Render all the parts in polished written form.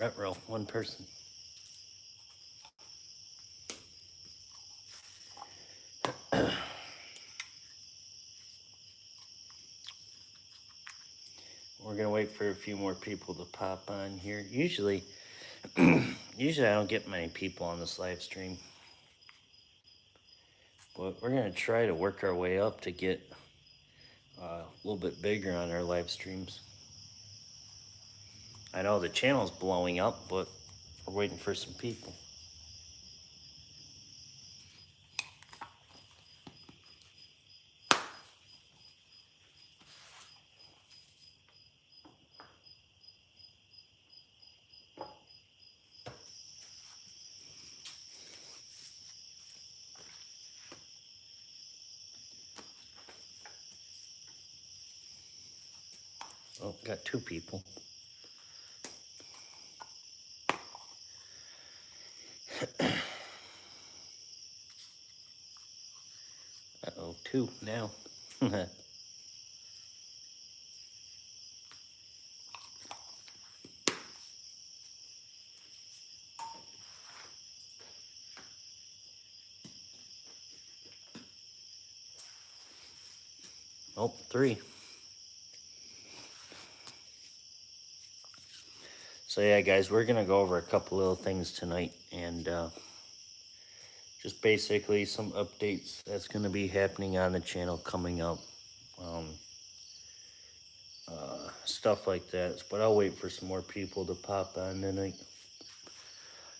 Retro, one person. We're gonna wait for a few more people to pop on here. Usually I don't get many people on this live stream. But we're gonna try to work our way up to get a little bit bigger on our live streams. I know the channel's blowing up, but we're waiting for some people. Oh, got two people. Uh-oh, two now. Oh, three. So yeah, guys, we're gonna go over a couple little things tonight, and just basically some updates that's gonna be happening on the channel coming up, stuff like that. But I'll wait for some more people to pop on tonight.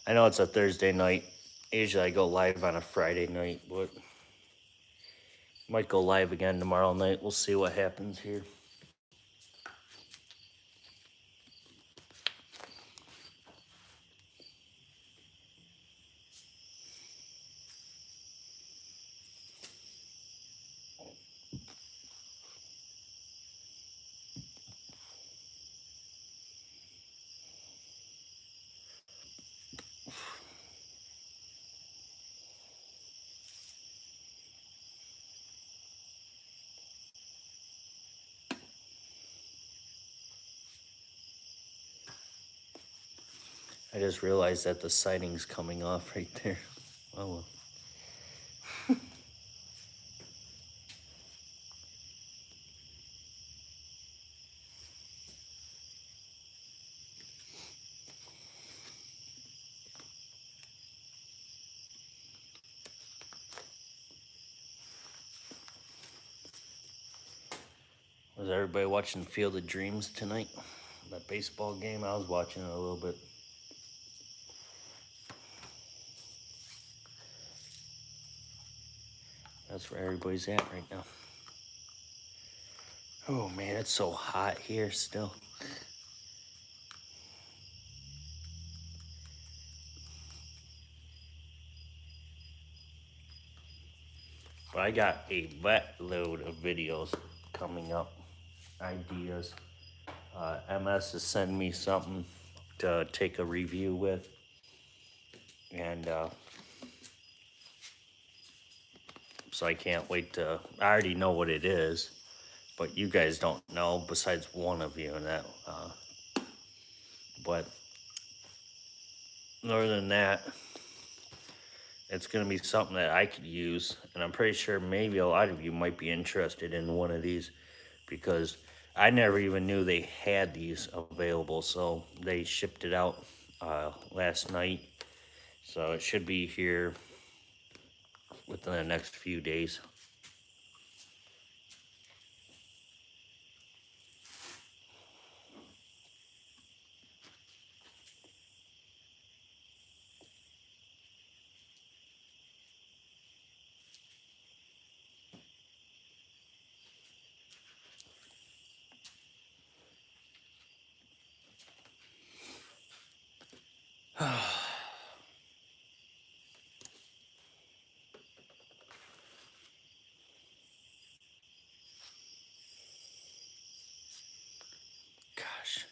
I know it's a Thursday night. Usually I go live on a Friday night, but might go live again tomorrow night. We'll see what happens here. I just realized that the sighting's coming off right there. Oh well. Was everybody watching Field of Dreams tonight? That baseball game? I was watching it a little bit. That's where everybody's at right now. Oh man, it's so hot here still. But I got a wet load of videos coming up, ideas. MS is sending me something to take a review with. And so I can't wait to, I already know what it is, but you guys don't know besides one of you and that. But other than that, it's going to be something that I could use, and I'm pretty sure maybe a lot of you might be interested in one of these, because I never even knew they had these available. So they shipped it out last night, so it should be here within the next few days. Gosh.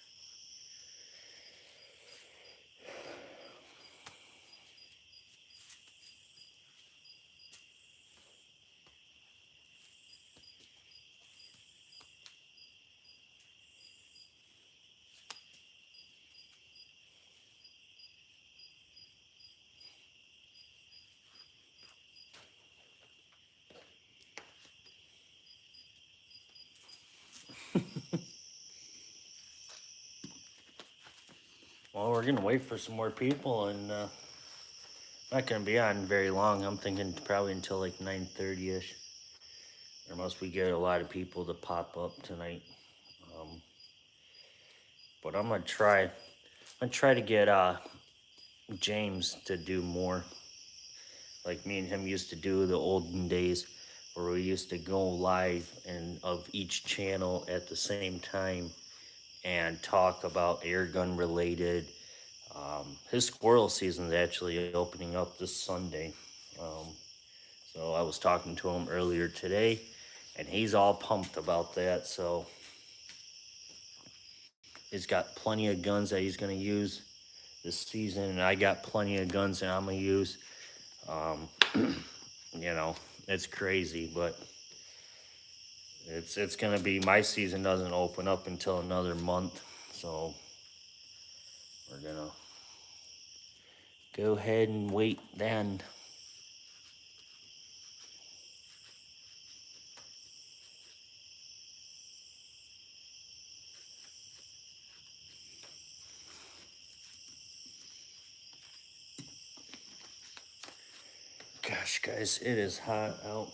we're gonna wait for some more people, and not gonna be on very long. I'm thinking probably until like 9:30ish, unless we get a lot of people to pop up tonight. Um, but I'm gonna try. I'm gonna try to get James to do more, like me and him used to do the olden days, where we used to go live and of each channel at the same time and talk about air gun related. His squirrel season is actually opening up this Sunday. Um, so I was talking to him earlier today, and he's all pumped about that. So he's got plenty of guns that he's going to use this season, and I got plenty of guns that I'm going to use. Um, you know, it's crazy, but it's going to be, my season doesn't open up until another month. So we're going to go ahead and wait then. Gosh, guys, it is hot out.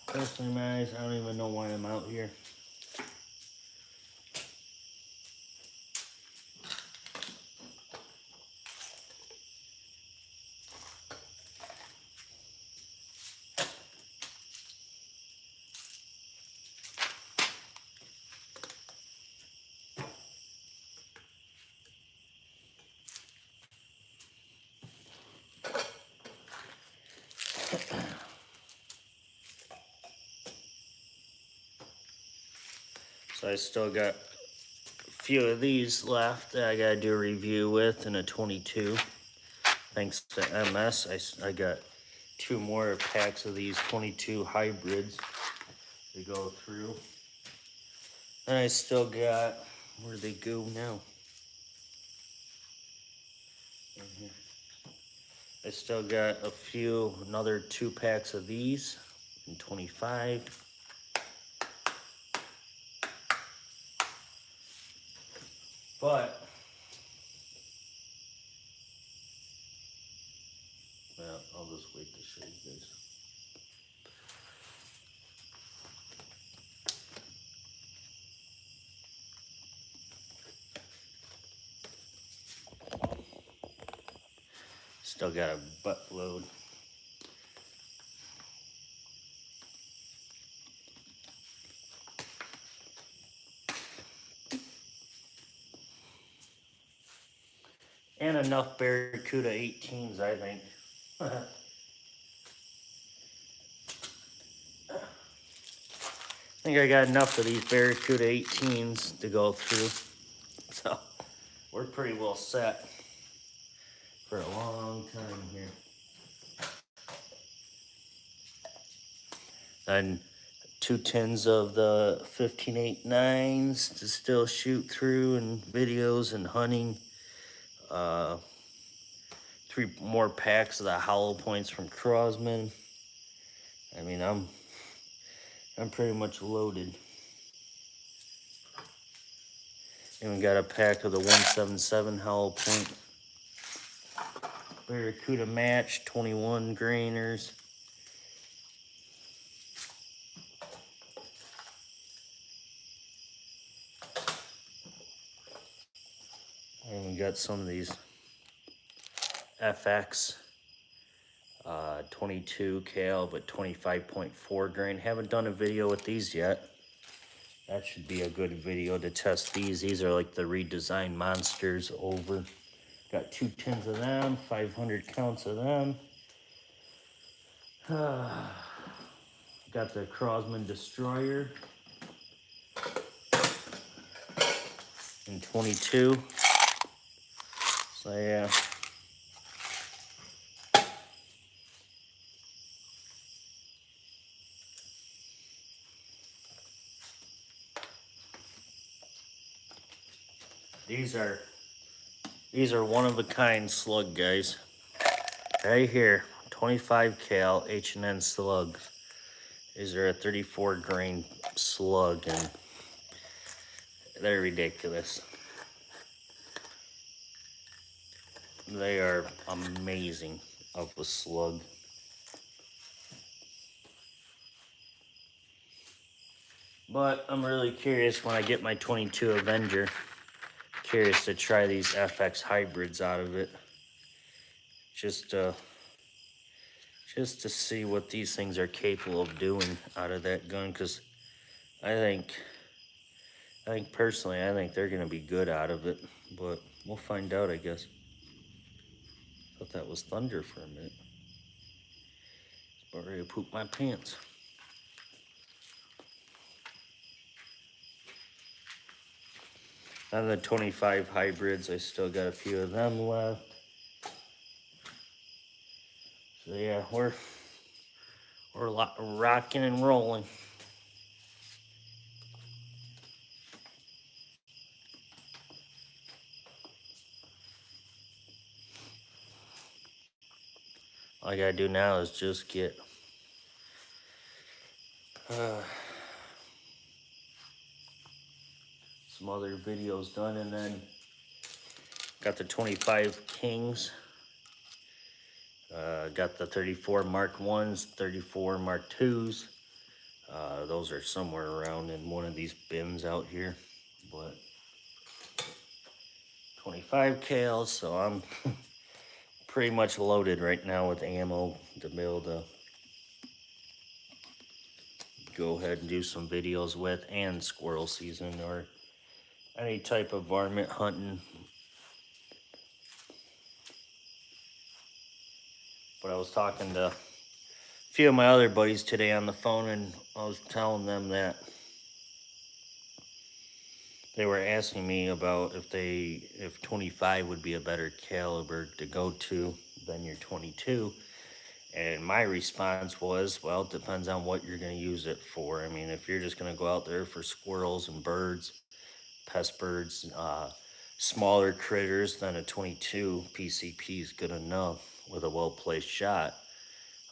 Closing my eyes, I don't even know why I'm out here. So I still got a few of these left that I gotta do a review with in a 22. Thanks to MS, I got 2 more packs of these 22 hybrids to go through. And I still got, where do they go now? In here. I still got another 2 packs of these in 25. But, well, I'll just wait to show you guys. Still got a buttload. And enough Barracuda 18s, I think. I think I got enough of these Barracuda 18s to go through. So, we're pretty well set for a long time here. And 2 tins of the 15.89s to still shoot through and videos and hunting. 3 more packs of the hollow points from Crosman. I mean, I'm pretty much loaded. And we got a pack of the 177 hollow point Barracuda match 21 grainers. And we got some of these FX 22 cal, but 25.4 grain. Haven't done a video with these yet. That should be a good video to test these. These are like the redesigned monsters over. Got 2 tins of them, 500 counts of them. Got the Crosman Destroyer in 22. So yeah. These are one of a kind slug, guys. Right here, 25 cal H&N slugs. These are a 34 grain slug, and They're ridiculous. They are amazing of a slug. But I'm really curious when I get my 22 Avenger. Curious to try these FX hybrids out of it. Just just to see what these things are capable of doing out of that gun, because I think personally, I think they're gonna be good out of it, but we'll find out, I guess. Thought that was thunder for a minute. About ready to poop my pants. On the 25 hybrids, I still got a few of them left. So yeah, we're rocking and rolling. All I gotta do now is just get some other videos done, and then got the 25 Kings. Got the 34 Mark 1s, 34 Mark 2s. Those are somewhere around in one of these bins out here. But 25 cals, so I'm pretty much loaded right now with ammo to be able to go ahead and do some videos with, and squirrel season or any type of varmint hunting. But I was talking to a few of my other buddies today on the phone, and I was telling them that they were asking me about if 25 would be a better caliber to go to than your 22. And my response was, well, it depends on what you're going to use it for. I mean, if you're just going to go out there for squirrels and birds, pest birds, smaller critters, then a 22 PCP is good enough with a well-placed shot.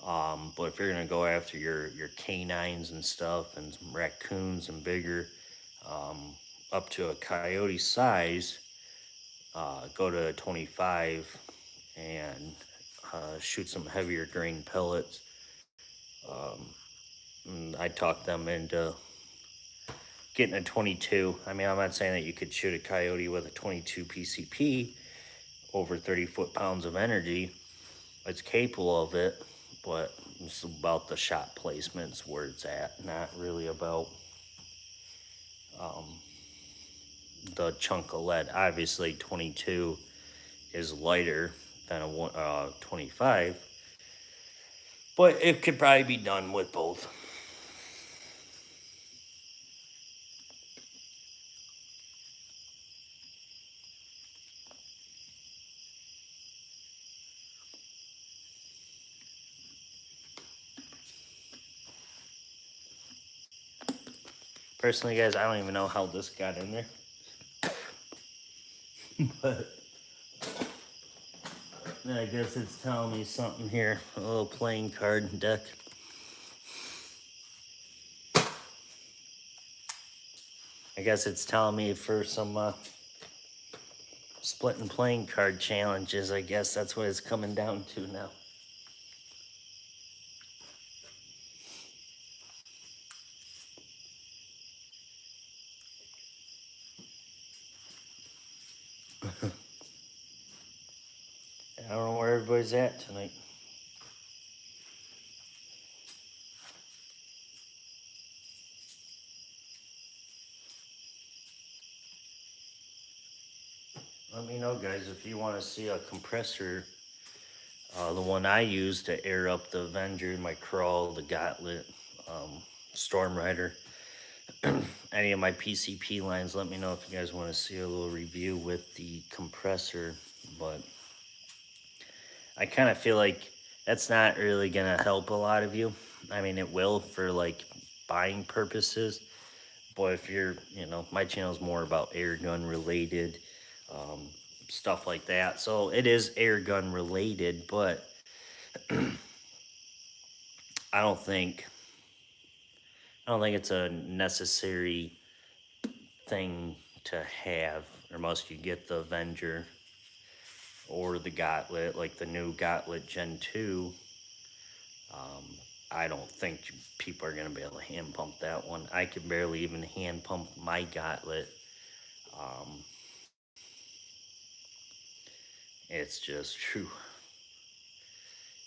But if you're going to go after your canines and stuff and raccoons and bigger, up to a coyote size, go to a 25 and shoot some heavier grain pellets. I talked them into getting a 22. I mean, I'm not saying that you could shoot a coyote with a 22 PCP over 30 foot-pounds of energy. It's capable of it, but it's about the shot placements where it's at, not really about the chunk of lead. Obviously, 22 is lighter than a 25, but it could probably be done with both. Personally, guys, I don't even know how this got in there. But I guess it's telling me something here. A little playing card deck. I guess it's telling me for some split and playing card challenges. I guess that's what it's coming down to now. I don't know where everybody's at tonight. Let me know, guys, if you want to see a compressor. The one I use to air up the Avenger, my Crawl, the Gauntlet, Storm Rider, any of my PCP lines, let me know if you guys want to see a little review with the compressor. But I kind of feel like that's not really going to help a lot of you. I mean, it will for like buying purposes. But if you're, my channel is more about air gun related stuff like that. So it is air gun related, but I don't think it's a necessary thing to have, or most you get the Avenger or the Gauntlet, like the new Gauntlet Gen 2. I don't think people are going to be able to hand pump that one. I can barely even hand pump my Gauntlet. Um, it's just true.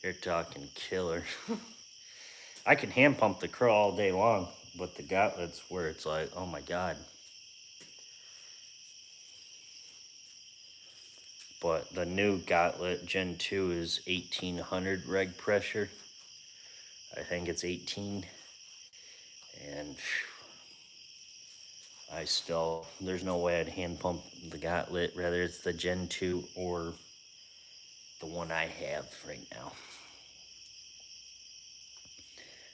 You're talking killer. I can hand pump the Crow all day long, but the Gauntlet's where it's like, oh my god. But the new Gauntlet Gen 2 is 1800 reg pressure. I think it's 18. And there's no way I'd hand pump the Gauntlet, whether it's the Gen 2 or the one I have right now.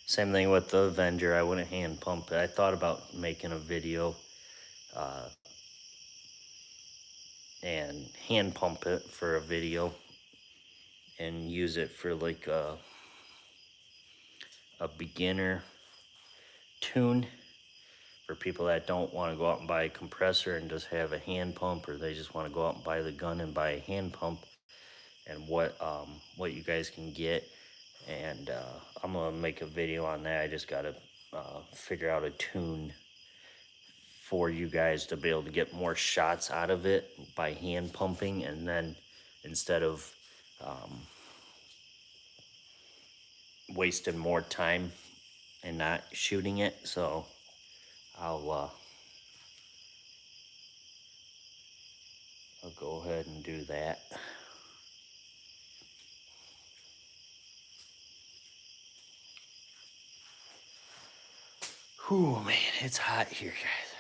Same thing with the Avenger, I wouldn't hand pump it. I thought about making a video uh, and hand pump it for a video and use it for like a beginner tune for people that don't want to go out and buy a compressor and just have a hand pump, or they just want to go out and buy the gun and buy a hand pump, and what you guys can get. And I'm gonna make a video on that. I just gotta figure out a tune for you guys to be able to get more shots out of it by hand pumping, and then instead of wasting more time and not shooting it. So I'll go ahead and do that. Whew, man, it's hot here, guys.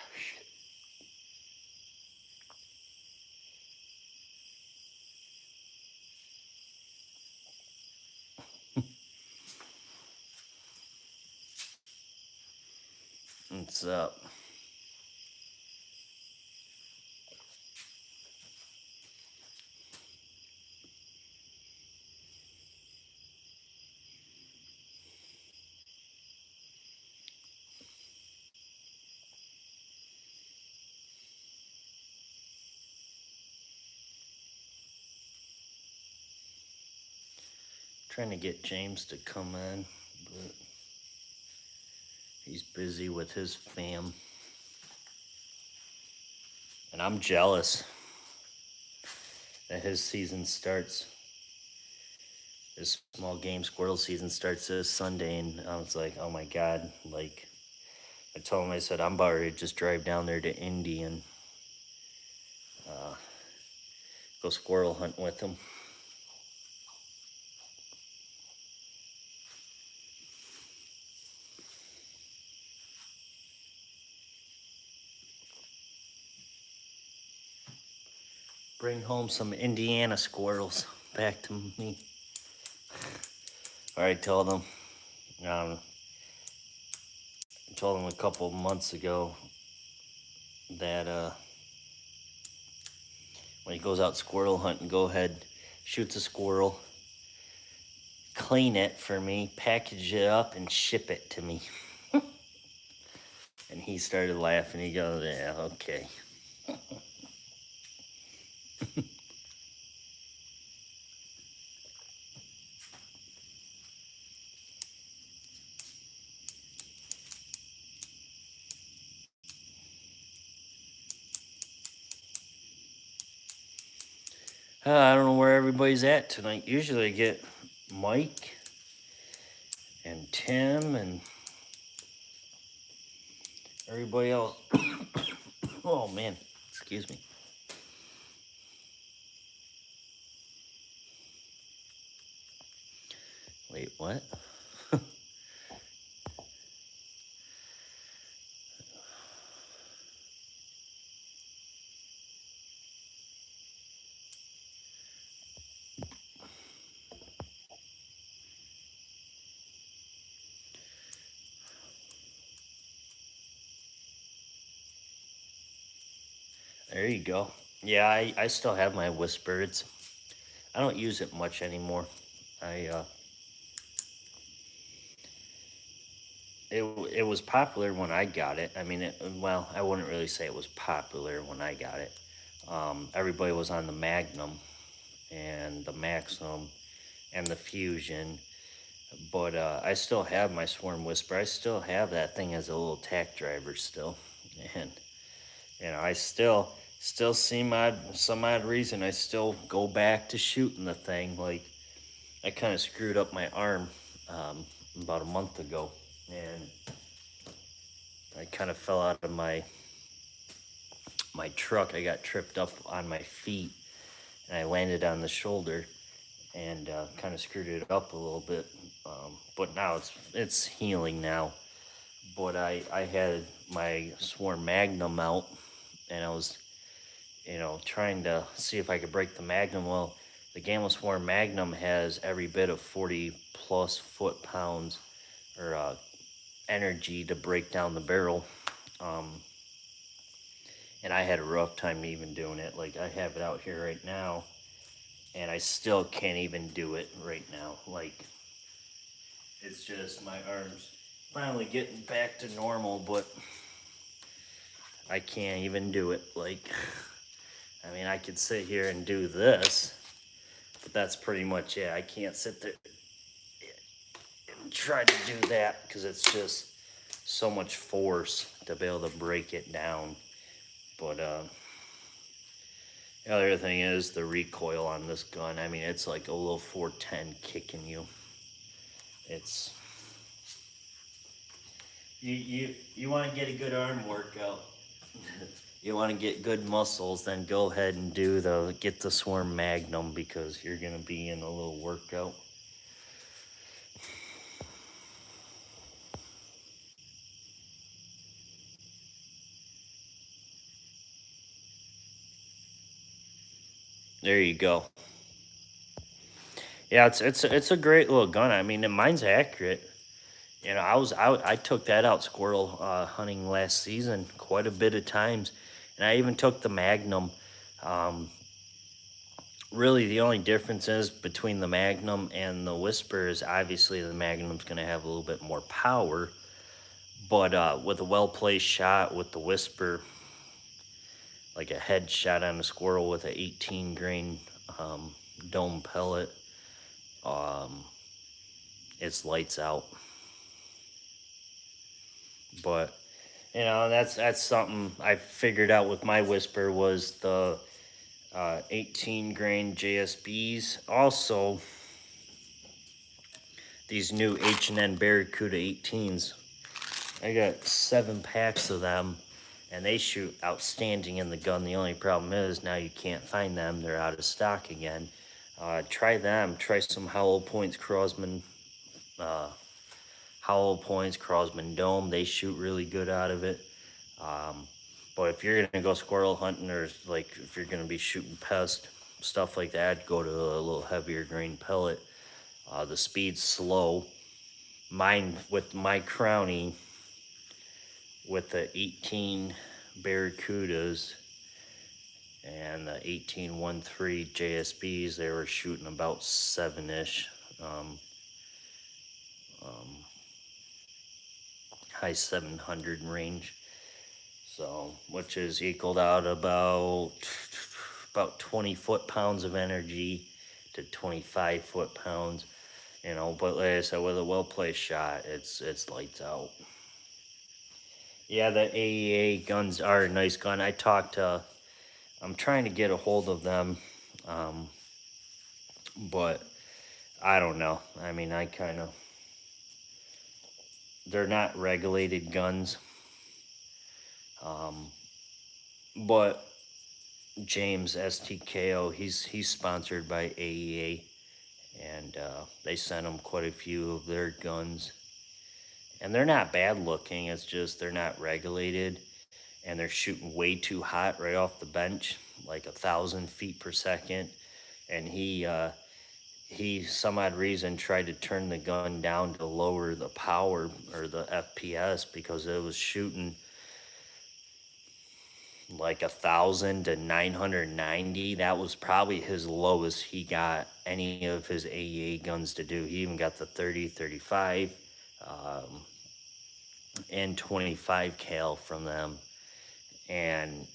What's up? Trying to get James to come in, but he's busy with his fam. And I'm jealous that his season starts. His small game squirrel season starts this Sunday, and I was like, oh my god. Like, I told him, I said, I'm about ready to just drive down there to Indy and go squirrel hunting with him. Bring home some Indiana squirrels back to me. I told him, I told him a couple months ago that when he goes out squirrel hunting, go ahead, shoots a squirrel, clean it for me, package it up, and ship it to me. And he started laughing. He goes, yeah, okay. I don't know where everybody's at tonight. Usually I get Mike and Tim and everybody else. Oh man, excuse me. Wait, what? There you go. Yeah, I still have my whisper. I don't use it much anymore. I it was popular when I got it. I mean, well, I wouldn't really say it was popular when I got it. Everybody was on the Magnum and the Maxim and the Fusion, but I still have my Swarm Whisper. I still have that thing as a little tack driver still, and I still see some odd reason I still go back to shooting the thing. Like I kind of screwed up my arm about a month ago, and I kind of fell out of my truck. I got tripped up on my feet, and I landed on the shoulder, and kind of screwed it up a little bit. But now it's healing now. But I had my Swarm Magnum out, and I was trying to see if I could break the Magnum. Well, the Gamma Swarm Magnum has every bit of 40 plus foot-pounds or energy to break down the barrel. Um, and I had a rough time even doing it. Like I have it out here right now, and I still can't even do it right now. Like it's just my arms finally getting back to normal, but I can't even do it. Like, I mean, I could sit here and do this, but that's pretty much it. I can't sit there and try to do that because it's just so much force to be able to break it down. But the other thing is the recoil on this gun. I mean, it's like a little 410 kicking you. It's you want to get a good arm workout. You want to get good muscles, then go ahead and get the Swarm Magnum because you're gonna be in a little workout. There you go. Yeah, it's a great little gun. I mean, mine's accurate. I took that out squirrel hunting last season quite a bit of times, and I even took the Magnum. Um, Really, the only difference is between the Magnum and the Whisper is obviously the Magnum's going to have a little bit more power, but with a well placed shot with the Whisper, like a headshot on a squirrel with an 18 grain dome pellet, um, it's lights out. But that's something I figured out with my Whisper was the 18 grain JSBs. Also, these new H&N Barracuda 18s. I got 7 packs of them, and they shoot outstanding in the gun. The only problem is now you can't find them. They're out of stock again. Try them. Try some Hollow Points Crosman. Hollow Points Crosman Dome. They shoot really good out of it. But if you're gonna go squirrel hunting, or like if you're gonna be shooting pest stuff like that, go to a little heavier grain pellet. The speed's slow. Mine with my Crownie with the 18 Barracudas and the 18-13 JSBs, they were shooting about 7-ish. Um, High 700 range. So, which is equaled out about 20 foot-pounds of energy to 25 foot-pounds. But like I said, with a well-placed shot, it's lights out. Yeah, the AEA guns are a nice gun. I'm trying to get a hold of them, but I don't know. I mean, they're not regulated guns, but James STKO, he's sponsored by AEA, and they sent him quite a few of their guns, and they're not bad looking. It's just they're not regulated, and they're shooting way too hot right off the bench, like 1,000 feet per second. And he some odd reason tried to turn the gun down to lower the power or the FPS because it was shooting like 1,000 to 990. That was probably his lowest he got any of his AEA guns to do. He even got the 30, 35. and 25 cal from them, and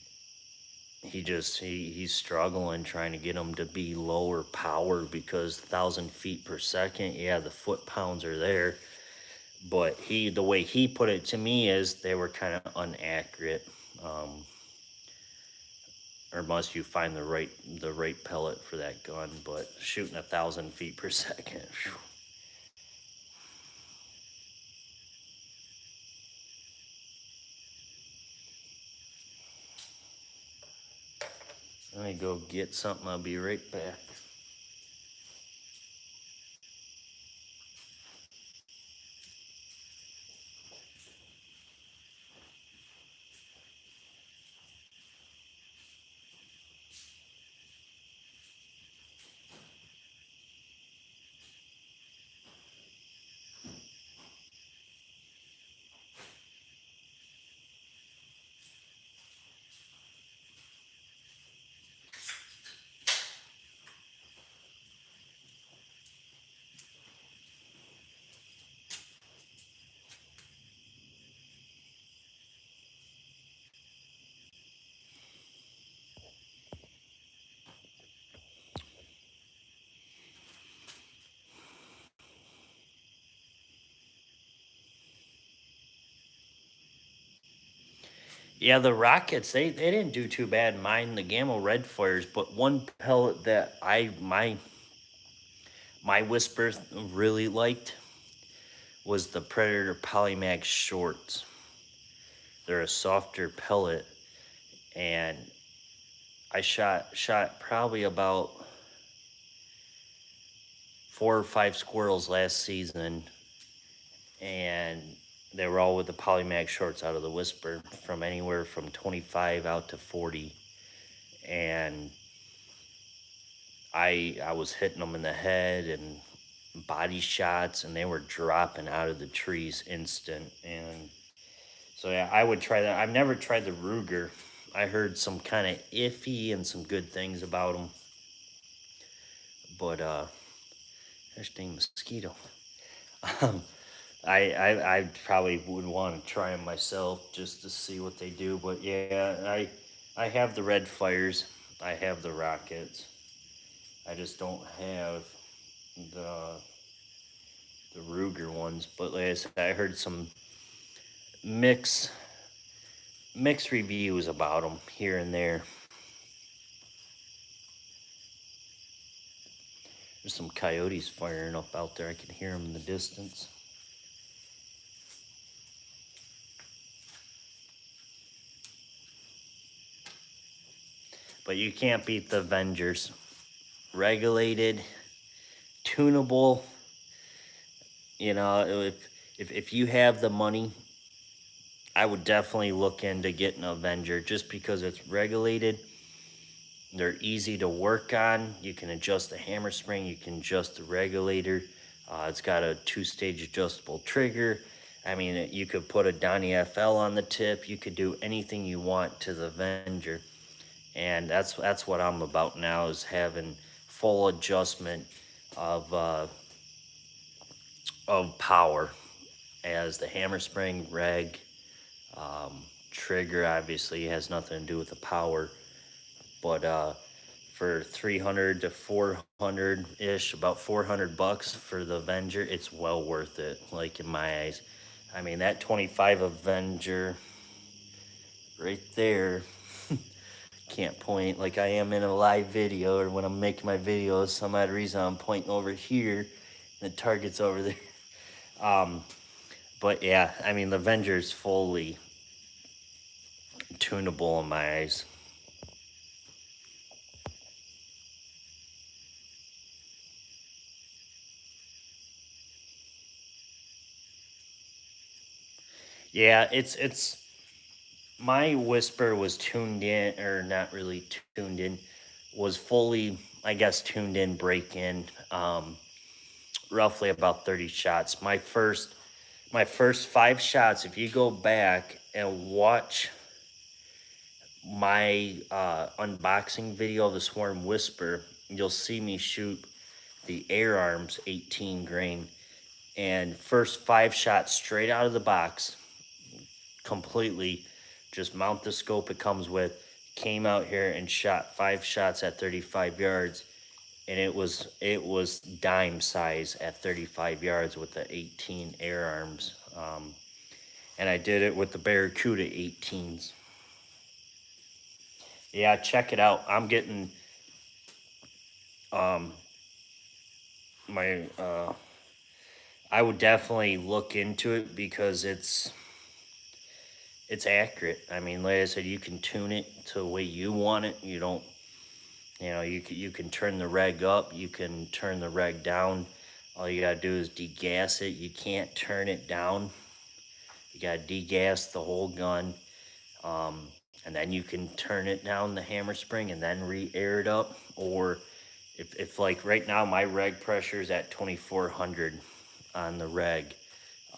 he's struggling trying to get them to be lower power because 1,000 feet per second. Yeah, the foot pounds are there, but the way he put it to me is they were kind of inaccurate. Um, or unless you find the right pellet for that gun, but shooting 1,000 feet per second. Phew. Let me go get something. I'll be right back. Yeah, the rockets, they didn't do too bad. Mine, the Gamma Red fires, but one pellet that my whisper really liked was the Predator Polymax shorts. They're a softer pellet, and I shot probably about 4 or 5 squirrels last season, and they were all with the Polymax shorts out of the whisper from anywhere from 25 out to 40, and I was hitting them in the head and body shots, and they were dropping out of the trees instant. And so yeah, I would try that. I've never tried the Ruger. I heard some kind of iffy and some good things about them, but gosh dang mosquito. Um, I probably would want to try them myself just to see what they do. But yeah, I have the red fires. I have the rockets. I just don't have the the Ruger ones. But like I said, I heard some mixed mixed reviews about them here and there. There's some coyotes firing up out there. I can hear them in the distance. But you can't beat the Avengers. Regulated, tunable. You know, if you have the money, I would definitely look into getting an Avenger just because it's regulated. They're easy to work on. You can adjust the hammer spring. You can adjust the regulator. It's got a two-stage adjustable trigger. I mean, you could put a Donnie FL on the tip. You could do anything you want to the Avenger, and that's what I'm about now is having full adjustment of uh, of power as the hammer spring reg. Trigger obviously has nothing to do with the power, but for 300 to 400 ish, about $400 for the Avenger, it's well worth it. Like in my eyes, I mean that 25 Avenger right there. Can't point like I am in a live video or when I'm making my videos. Some odd reason I'm pointing over here, and the target's over there. Um, but yeah, I mean the Avenger's fully tunable in my eyes. Yeah, it's my whisper was tuned in or not really tuned in, was fully I guess tuned in, break in, roughly about 30 shots. My first 5 shots, if you go back and watch my unboxing video of the Swarm Whisper, you'll see me shoot the Air Arms 18 grain, and first 5 shots straight out of the box, completely. Just mount the scope it comes with. Came out here and shot 5 shots at 35 yards, and it was dime size at 35 yards with the 18 air arms. And I did it with the Barracuda 18s. Yeah, check it out. I'm getting um my I would definitely look into it because it's accurate. I mean, like I said, you can tune it to the way you want it. You don't, you can turn the reg up, you can turn the reg down. All you gotta do is degas it. You can't turn it down. You gotta degas the whole gun, and then you can turn it down the hammer spring and then re-air it up. Or if like right now my reg pressure is at 2400 on the reg.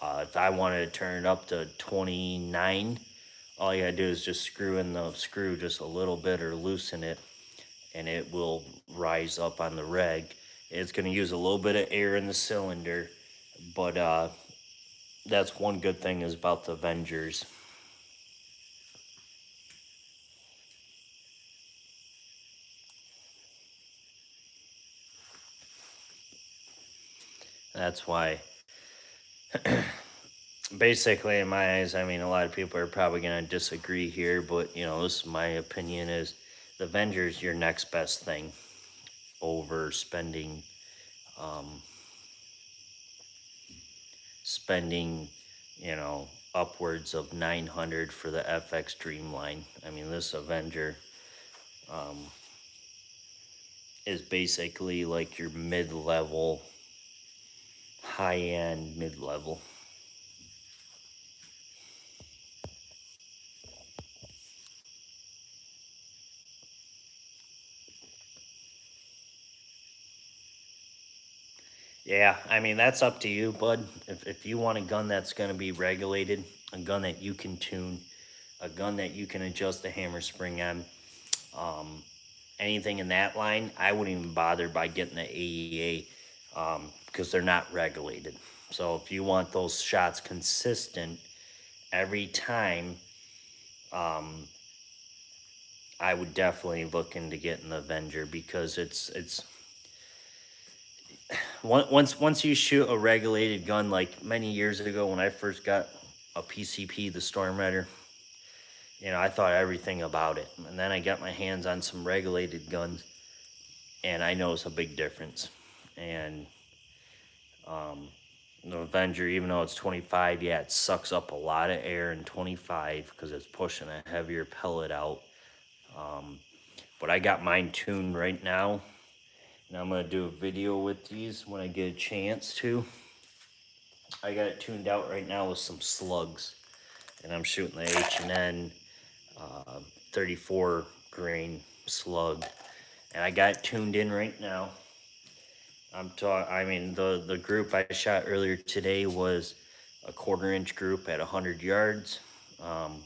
If I wanted to turn it up to 29, all you gotta do is just screw in the screw just a little bit or loosen it, and it will rise up on the reg. It's gonna use a little bit of air in the cylinder, but that's one good thing is about the Avengers. That's why, basically, in my eyes, I mean, a lot of people are probably gonna disagree here, but this is my opinion: is the Avengers your next best thing over um, spending, upwards of 900 for the FX Dreamline. I mean, this Avenger um, is basically like your mid-level, high-end mid-level. Yeah, I mean, that's up to you, bud. If you want a gun that's going to be regulated, a gun that you can tune, a gun that you can adjust the hammer spring on, um, anything in that line, I wouldn't even bother by getting the AEA, because they're not regulated. So if you want those shots consistent every time, um, I would definitely look into getting the Avenger, because it's once you shoot a regulated gun, like many years ago when I first got a PCP, the Storm Rider, I thought everything about it, and then I got my hands on some regulated guns, and I noticed a big difference. And um, the Avenger, even though it's 25, yeah, it sucks up a lot of air in 25 because it's pushing a heavier pellet out. Um, but I got mine tuned right now, and I'm gonna do a video with these when I get a chance to. I got it tuned out right now with some slugs, and I'm shooting the H&N 34 grain slug, and I got it tuned in right now. I mean, the group I shot earlier today was a 1/4 inch group at 100 yards,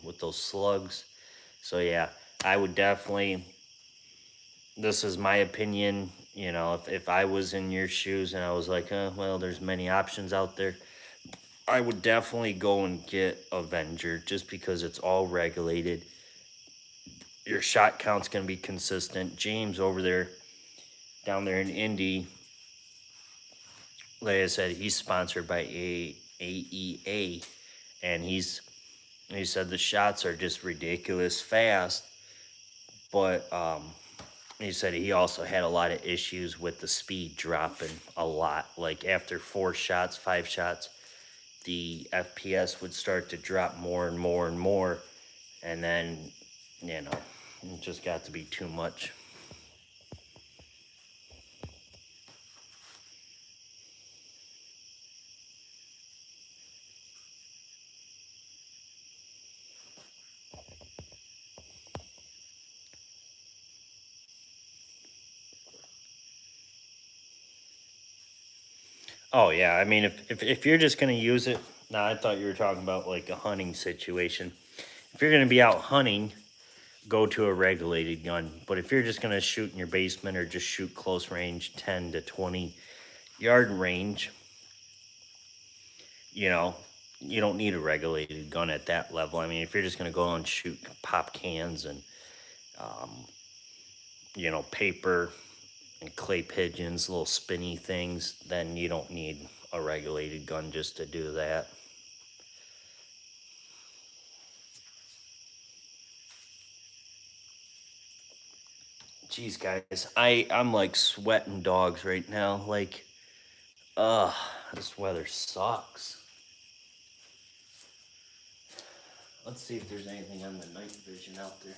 with those slugs. So yeah, I would definitely. This is my opinion. If I was in your shoes and I was like, well, there's many options out there, I would definitely go and get Avenger just because it's all regulated. Your shot count's gonna be consistent. James over there, down there in Indy, like I said, he's sponsored by AEA, and he said the shots are just ridiculous fast, but he said he also had a lot of issues with the speed dropping a lot. Like after 4 shots, 5 shots, the FPS would start to drop more and more and more, and then it just got to be too much. Oh yeah, I mean, if you're just gonna use it, now I thought you were talking about like a hunting situation. If you're gonna be out hunting, go to a regulated gun. But if you're just gonna shoot in your basement or just shoot close range, 10 to 20 yard range, you know, you don't need a regulated gun at that level. I mean, if you're just going to go and shoot pop cans and, um, paper and clay pigeons, little spinny things, then you don't need a regulated gun just to do that. Jeez, guys, I'm like sweating dogs right now. Like, ugh, this weather sucks. Let's see if there's anything on the night vision out there.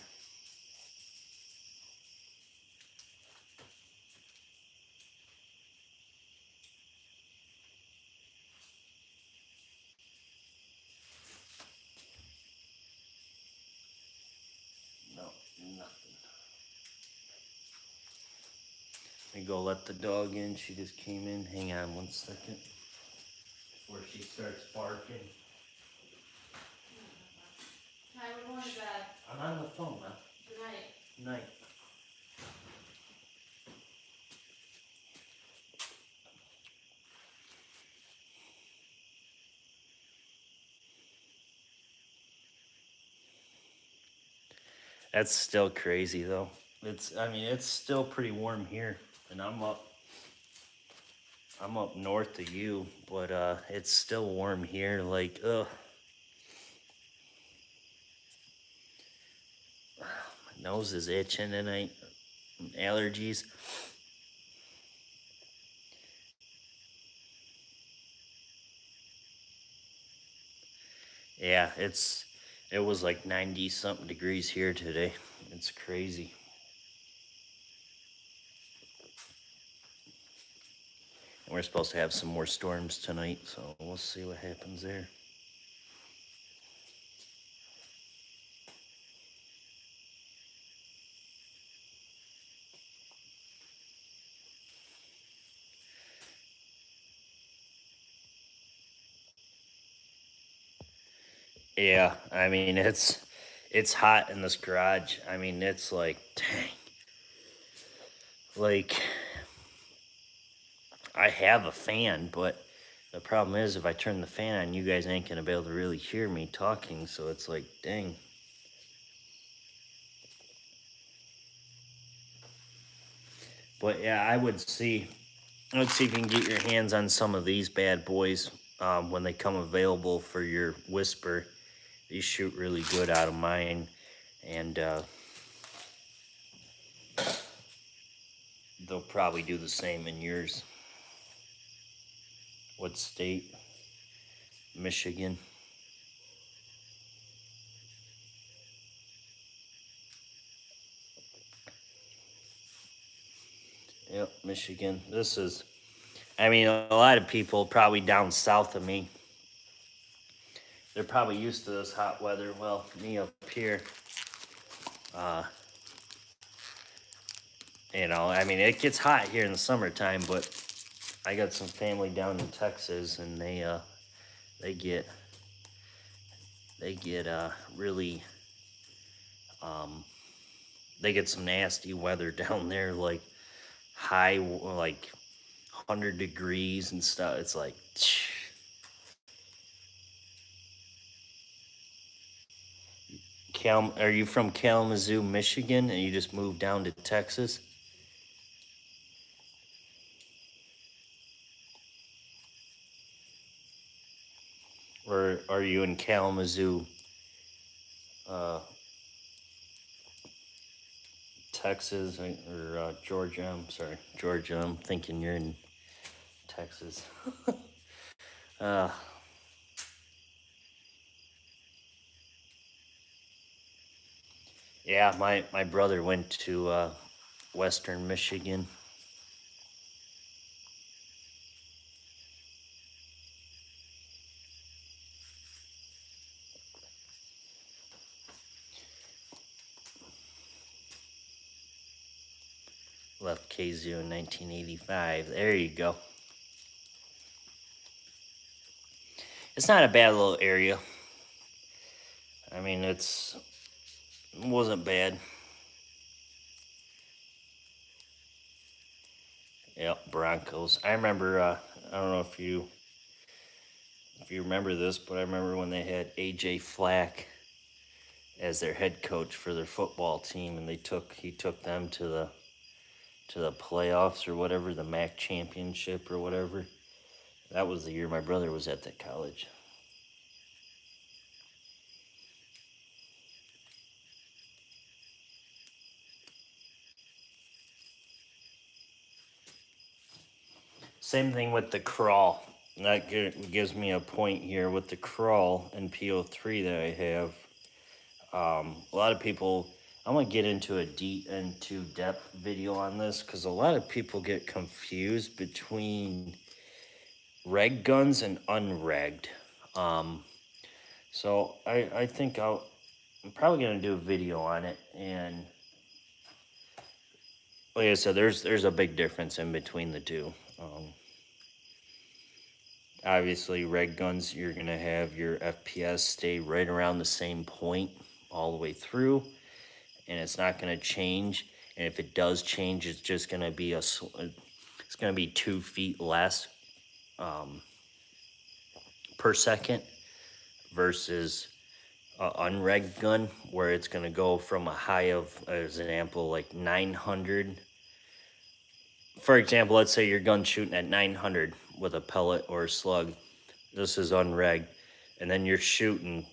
No, nothing. Let me go let the dog in. She just came in. Hang on 1 second before she starts barking. Hi, we're going to bed. I'm on the phone, man. Good night. Night. That's still crazy though. I mean, it's still pretty warm here, and I'm up north of you, but it's still warm here. Like, ugh, my nose is itching and allergies. Yeah, it was like 90 something degrees here today. It's crazy. And we're supposed to have some more storms tonight, so we'll see what happens there. Yeah, I mean it's hot in this garage. I mean it's like dang. Like I have a fan, but the problem is if I turn the fan on, you guys ain't gonna be able to really hear me talking. So it's like dang. But yeah, let's see if you can get your hands on some of these bad boys when they come available for your whisper. These shoot really good out of mine, and they'll probably do the same in yours. What state? Michigan. Yep, Michigan. I mean, a lot of people probably down south of me, they're probably used to this hot weather. Well, me up here, uh, I mean, it gets hot here in the summertime, but I got some family down in Texas, and they get really um, they get some nasty weather down there, like high like 100 degrees and stuff. It's like, are you from Kalamazoo, Michigan, and you just moved down to Texas? Or are you in Kalamazoo, uh, Texas, or Georgia? I'm sorry, Georgia. I'm thinking you're in Texas. uh, yeah, my brother went to Western Michigan. Left KZoo in 1985. There you go. It's not a bad little area. I mean, it wasn't bad. Yep, Broncos. I remember. I don't know if you if you remember this, but I remember when they had AJ Flack as their head coach for their football team, and he took them to the playoffs or whatever, the MAC championship or whatever. That was the year my brother was at that college. Same thing with the crawl. That gives me a point here with the crawl and PO3 that I have. A lot of people, I'm gonna get into a into depth video on this because a lot of people get confused between reg guns and unregged. Um, so I think I'm probably gonna do a video on it, and like I said, there's a big difference in between the two. Obviously, reg guns, you're gonna have your FPS stay right around the same point all the way through, and it's not gonna change. And if it does change, it's just gonna be it's gonna be 2 feet less per second versus unregged gun, where it's going to go from a high of, as an example, like 900. For example, let's say your gun's shooting at 900 with a pellet or a slug. This is unregged. And then you're shooting,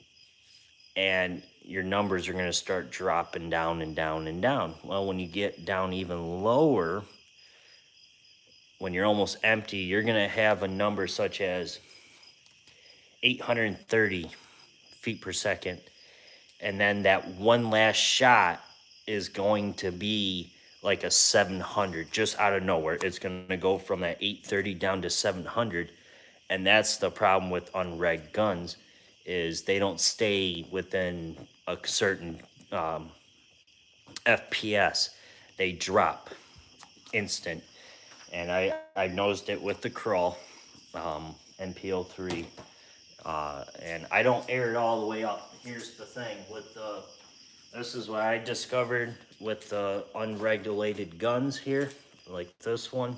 and your numbers are going to start dropping down and down and down. Well, when you get down even lower, when you're almost empty, you're going to have a number such as 830 feet per second. And then that one last shot is going to be like a 700 just out of nowhere. It's going to go from that 830 down to 700. And that's the problem with unregged guns, is they don't stay within a certain FPS. They drop instant. And I noticed it with the crawl, NPO3. And I don't air it all the way up. Here's the thing with the, this is what I discovered with the unregulated guns here, like this one.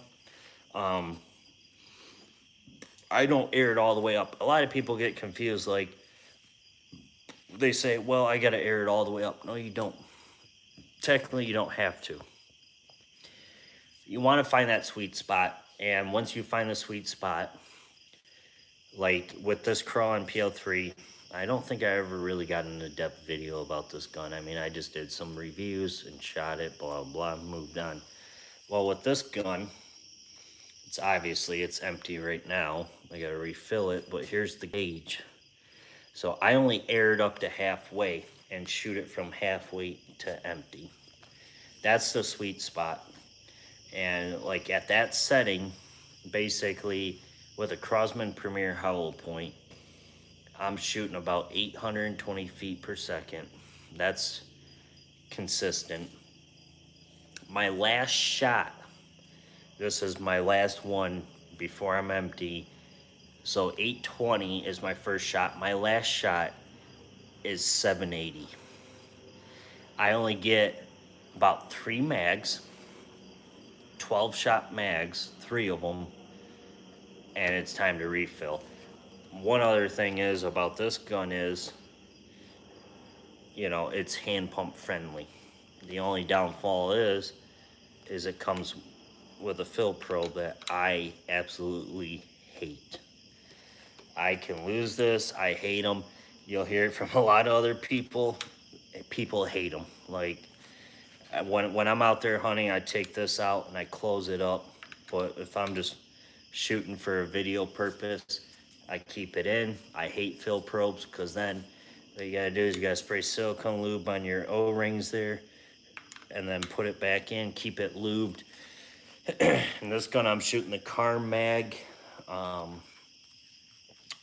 I don't air it all the way up. A lot of people get confused, like they say, well, I gotta air it all the way up. No, you don't. Technically, you don't have to. You wanna find that sweet spot, and once you find the sweet spot, like with this crawl on PL3, I don't think I ever really got an in-depth video about this gun. I mean, I just did some reviews and shot it, blah, blah, moved on. Well, with this gun, it's empty right now. I gotta refill it, but here's the gauge. So I only air it up to halfway and shoot it from halfway to empty. That's the sweet spot. And like at that setting, basically with a Crosman Premier Hollow Point, I'm shooting about 820 feet per second. That's consistent. My last shot, this is my last one before I'm empty. So 820 is my first shot. My last shot is 780. I only get about 3 mags, 12 shot mags, 3 of them, and it's time to refill. One other thing is about this gun is, it's hand pump friendly. The only downfall is it comes with a fill probe that I absolutely hate. I can lose this. I hate them. You'll hear it from a lot of other people. People hate them. Like when I'm out there hunting, I take this out and I close it up. But if I'm just shooting for a video purpose, I keep it in. I hate fill probes because then what you gotta do is you gotta spray silicone lube on your O-rings there and then put it back in, keep it lubed. In this gun, I'm shooting the car mag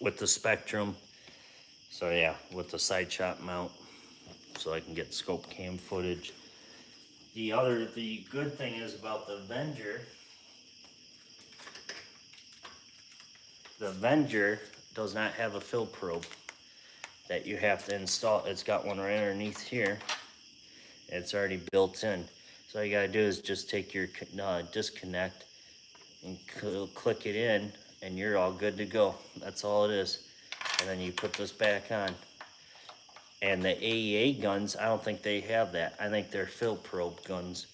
with the Spectrum. So yeah, with the side shot mount, so I can get scope cam footage. The good thing is about the Avenger does not have a fill probe that you have to install. It's got one right underneath here. It's already built in. So all you gotta do is just take your disconnect and click it in, and you're all good to go. That's all it is. and then you put this back on. And the AEA guns, I don't think they have that. I think they're fill probe guns.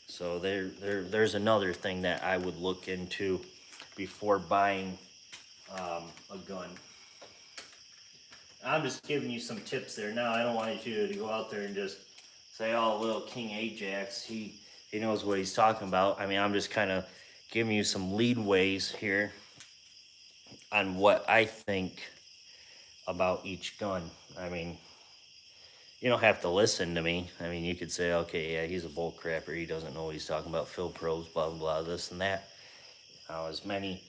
So there's another thing that I would look into before buying a gun. I'm just giving you some tips there. Now, I don't want you to go out there and just say, "Oh, little King Ajax, he knows what he's talking about." I mean, I'm just kind of giving you some leadways here on what I think about each gun. I mean, you don't have to listen to me. I mean, you could say, "Okay, yeah, he's a bull crapper. He doesn't know what he's talking about. Fill probes, blah blah blah, this and that." As many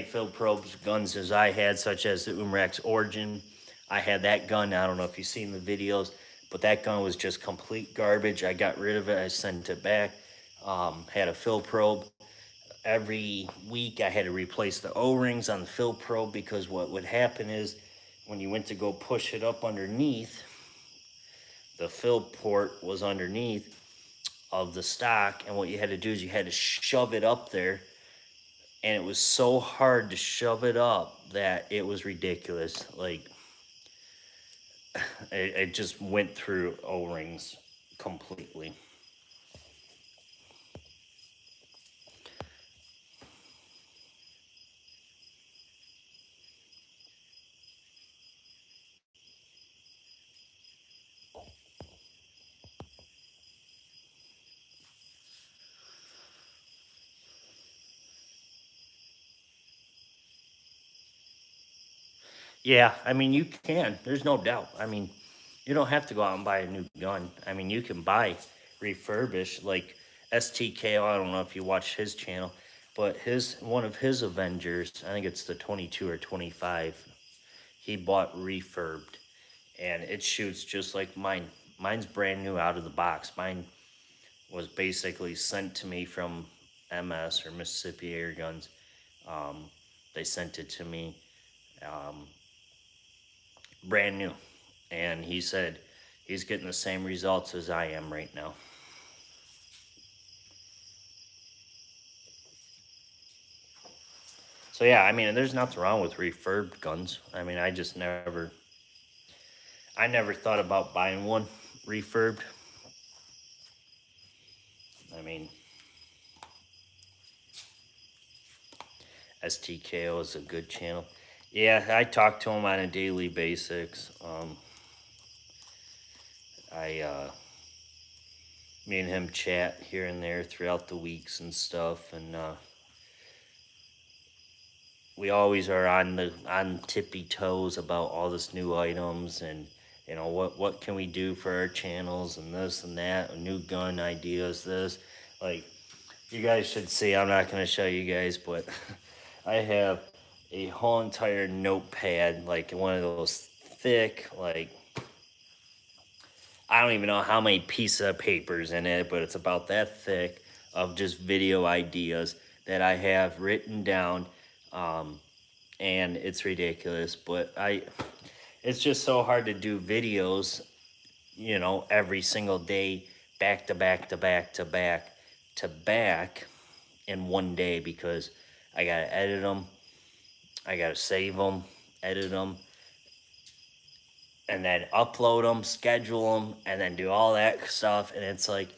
fill probes guns as I had, such as the Umrax Origin, I had that gun. I don't know if you've seen the videos, but that gun was just complete garbage. I got rid of it. I sent it back. Had a fill probe. Every week I had to replace the O-rings on the fill probe, because what would happen is when you went to go push it up underneath, the fill port was underneath of the stock, and what you had to do is you had to shove it up there, and it was so hard to shove it up that it was ridiculous. Like, it just went through O-rings completely. Yeah, I mean, you can. There's no doubt. I mean, you don't have to go out and buy a new gun. I mean, you can buy refurbished, like STKO. I don't know if you watch his channel, but one of his Avengers, I think it's the 22 or 25, he bought refurbed, and it shoots just like mine. Mine's brand new out of the box. Mine was basically sent to me from MS, or Mississippi Air Guns. Um, they sent it to me. Um, Brand new. And he said he's getting the same results as I am right now. So yeah, I mean, there's nothing wrong with refurbed guns. I mean, I never thought about buying one refurbed. I mean, STKO is a good channel. Yeah, I talk to him on a daily basis. I Me and him chat here and there throughout the weeks and stuff, and we always are on tippy toes about all this new items, and what can we do for our channels, and this and that, new gun ideas, this, like, you guys should see. I'm not going to show you guys, but I have a whole entire notepad, like one of those thick, like, I don't even know how many pieces of papers in it, but it's about that thick, of just video ideas that I have written down. Um, and it's ridiculous, but it's just so hard to do videos, every single day, back to back to back to back to back in one day, because I gotta edit them, I gotta save them, edit them, and then upload them, schedule them, and then do all that stuff. And it's like,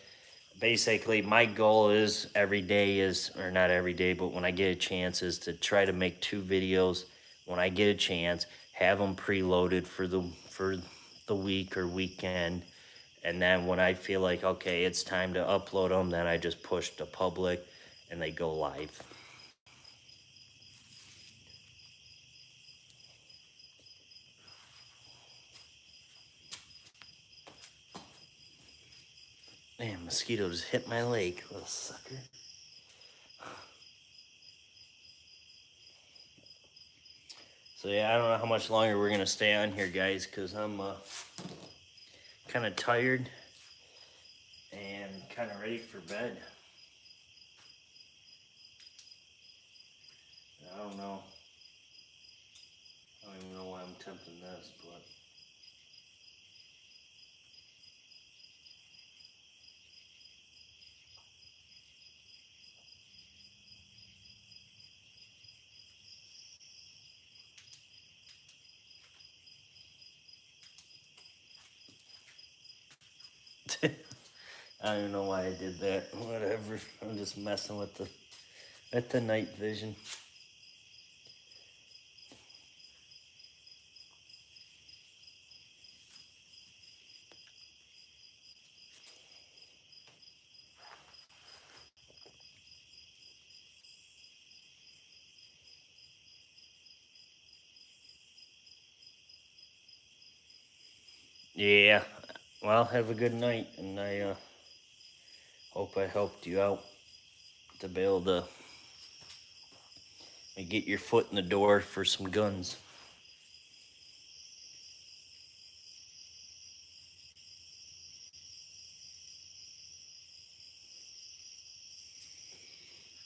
basically, my goal is every day is, or not every day, but when I get a chance, is to try to make 2 videos when I get a chance, have them preloaded for the week or weekend, and then when I feel like, okay, it's time to upload them, then I just push to public and they go live. Man, mosquito just hit my leg, little sucker. So yeah, I don't know how much longer we're gonna stay on here, guys, because I'm kind of tired and kind of ready for bed. I don't know. I don't even know why I'm tempting this, but I don't even know why I did that. Whatever. I'm just messing with the night vision. Yeah. Well, have a good night, and I hope I helped you out to be able to get your foot in the door for some guns.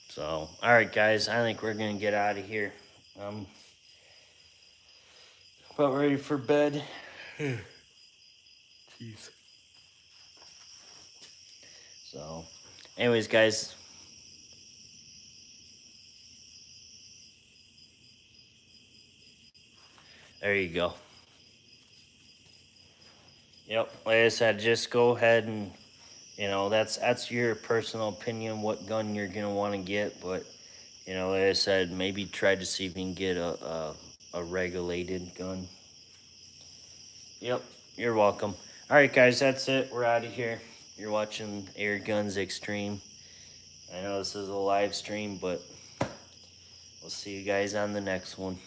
So, all right, guys, I think we're gonna get out of here. I'm about ready for bed. Jeez. So, anyways, guys, there you go. Yep, like I said, just go ahead and that's your personal opinion what gun you're gonna want to get, but like I said, maybe try to see if you can get a regulated gun. Yep, you're welcome. All right, guys, that's it. We're out of here. You're watching Air Guns Extreme. I know this is a live stream, but we'll see you guys on the next one.